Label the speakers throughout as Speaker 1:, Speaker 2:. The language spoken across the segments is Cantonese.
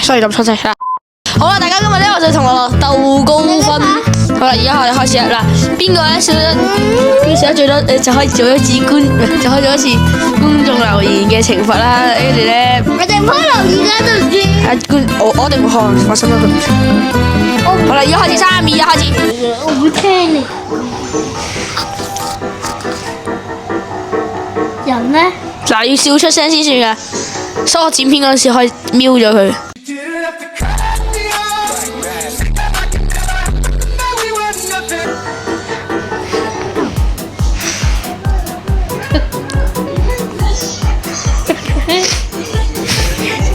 Speaker 1: 所以咁出聲啦。好啦，大家今日咧我就同我鬥高分。好啦，而家我哋開始啦。嗱，邊個咧笑得最多就可以做一次就可以做一次觀眾留言嘅懲罰啦。跟住咧，
Speaker 2: 我哋唔開留言啦，對唔住。
Speaker 1: 我哋唔開，我心諗佢唔算。好啦，而家開始3、2、1開始。
Speaker 2: 我唔聽你。人咧？
Speaker 1: 嗱，要笑出聲先算噶，所以我剪片嗰陣時可以瞄咗佢。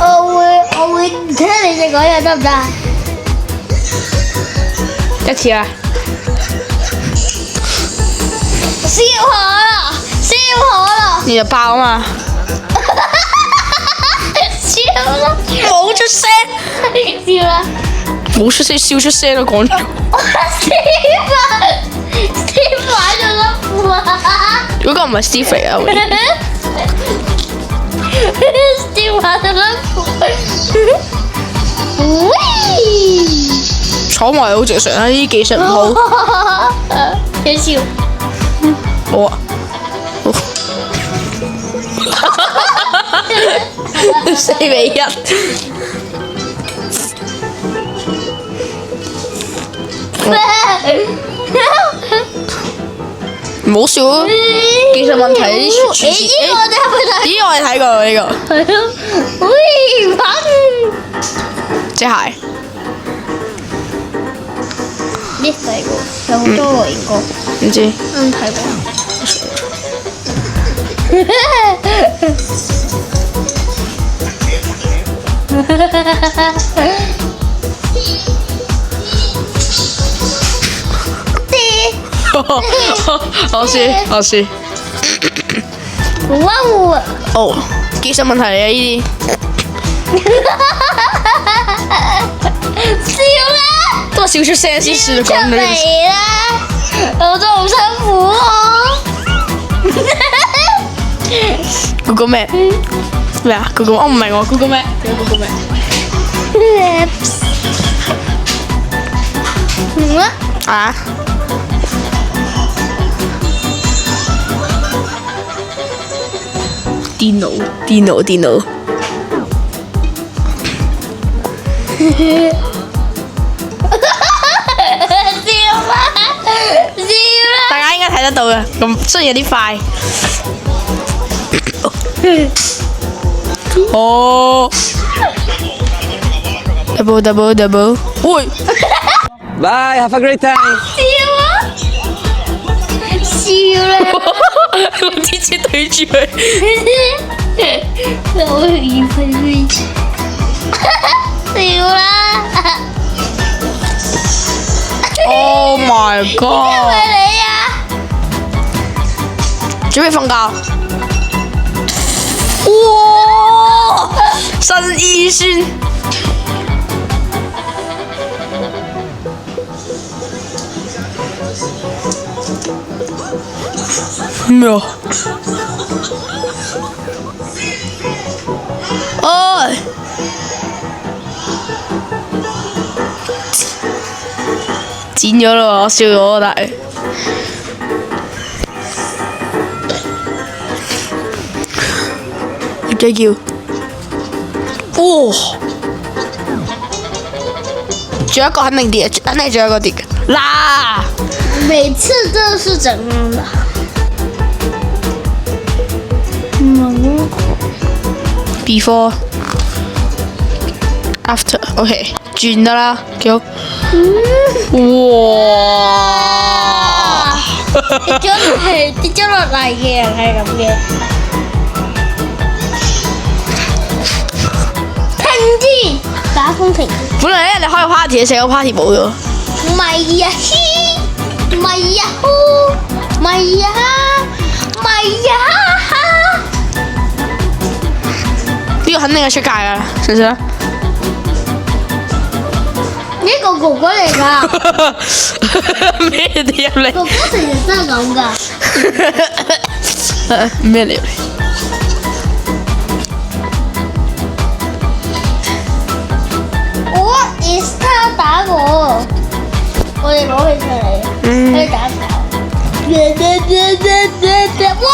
Speaker 2: 我會唔聽你哋講嘢得唔得？
Speaker 1: 一次啊！
Speaker 2: 燒可樂，燒可樂。
Speaker 1: 你就爆啊嘛！
Speaker 2: 笑啦！
Speaker 1: 冇出聲。
Speaker 2: 笑啦！
Speaker 1: 冇出聲，笑出聲都講咗。
Speaker 2: Steve 買咗粒褲啊！
Speaker 1: 嗰個唔係 Steve 啊！
Speaker 2: Steve 買咗粒褲。
Speaker 1: 坐埋好正常啦，呢啲技術唔好。
Speaker 2: 幾笑？
Speaker 1: 好啊。4-1。唔好笑啊！技術問題呢啲全是。
Speaker 2: 咦？我哋係咪睇？
Speaker 1: 咦？我哋睇過呢個。
Speaker 2: 係咯。喂，反。
Speaker 1: 隻鞋。
Speaker 2: 呢睇過，有好多個應該。
Speaker 1: 唔知。
Speaker 2: 睇過。
Speaker 1: 我輸。
Speaker 2: 哇！
Speaker 1: 哦，技術問題嚟啊！呢啲。
Speaker 2: 笑啦！
Speaker 1: 都係笑出聲先算講呢件事。
Speaker 2: 嚟啦！我都好辛苦喎。
Speaker 1: Google 咩？咩啊？Google 我唔明喎。Google 咩？Google 咩？啊？電腦。大家應該睇得到嘅，咁雖然有啲快。哦 double， 喂
Speaker 3: Bye, have a great time.
Speaker 2: 笑啦！
Speaker 1: 我直接對住佢。
Speaker 2: 我以為笑啦！
Speaker 1: Oh my
Speaker 2: 係
Speaker 1: god！
Speaker 2: 咪你啊？
Speaker 1: 準備瞓覺。哇！新醫酸。咩啊？哎！剪咗啦，我笑咗，但係葉仔叫，哇！仲有一個肯定跌，肯定仲有一個跌嘅。啦！
Speaker 2: 每次都是怎樣的
Speaker 1: ？Before, after, OK， 轉得啦，幾好。哇！
Speaker 2: 跌咗落嚟嘅人係咁嘅。停止！打風停。
Speaker 1: 本來咧，你開個 party，成個 party 冇咗。
Speaker 2: 唔係呀，唔係呀，唔係呀，唔係呀！
Speaker 1: 呢個肯定係出界㗎，信唔信啊？
Speaker 2: 呢個哥哥嚟㗎。
Speaker 1: 咩啲入嚟？
Speaker 2: 哥哥成日都係咁㗎。
Speaker 1: 咩嚟？
Speaker 2: is 他打我，我哋攞佢出嚟，佢打我。哇！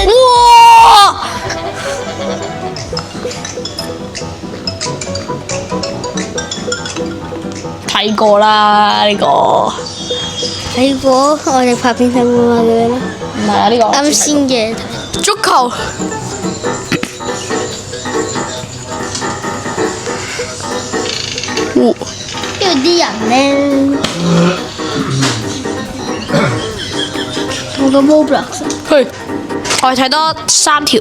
Speaker 1: 哇！睇過啦呢個，
Speaker 2: 睇過，我哋拍片睇過嘅咩？
Speaker 1: 唔係啊呢個
Speaker 2: 啱先嘅
Speaker 1: 足球。哦，
Speaker 2: 因為啲人咧，我個 Roblox
Speaker 1: 去，我哋睇多3條。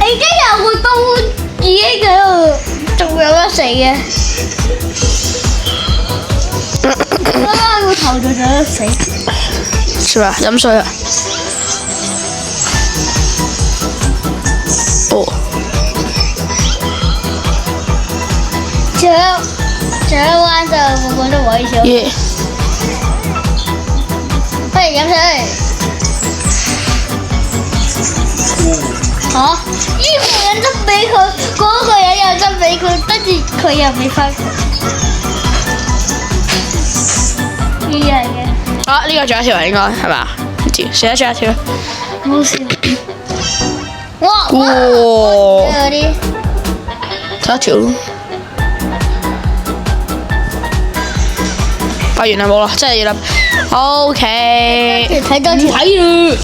Speaker 2: 已經有個都已經喺度，仲有得死嘅。啱啱個頭仲有得死。
Speaker 1: 是吧？飲水啊！哦，
Speaker 2: 這彎就個個都可以笑。
Speaker 1: 耶！
Speaker 2: 不如飲水。嚇！呢個人執俾佢，嗰個人又執俾佢，跟住佢又俾翻佢。呢樣嘅。
Speaker 1: 啊，呢個仲有一條啊，應該係嘛？唔知，寫一條。
Speaker 2: 好笑。哇！
Speaker 1: 哇！
Speaker 2: 嗰啲。
Speaker 1: 睇一條咯。拍完啦冇啦，真係要啦。OK。
Speaker 2: 睇多條。
Speaker 1: 睇啦。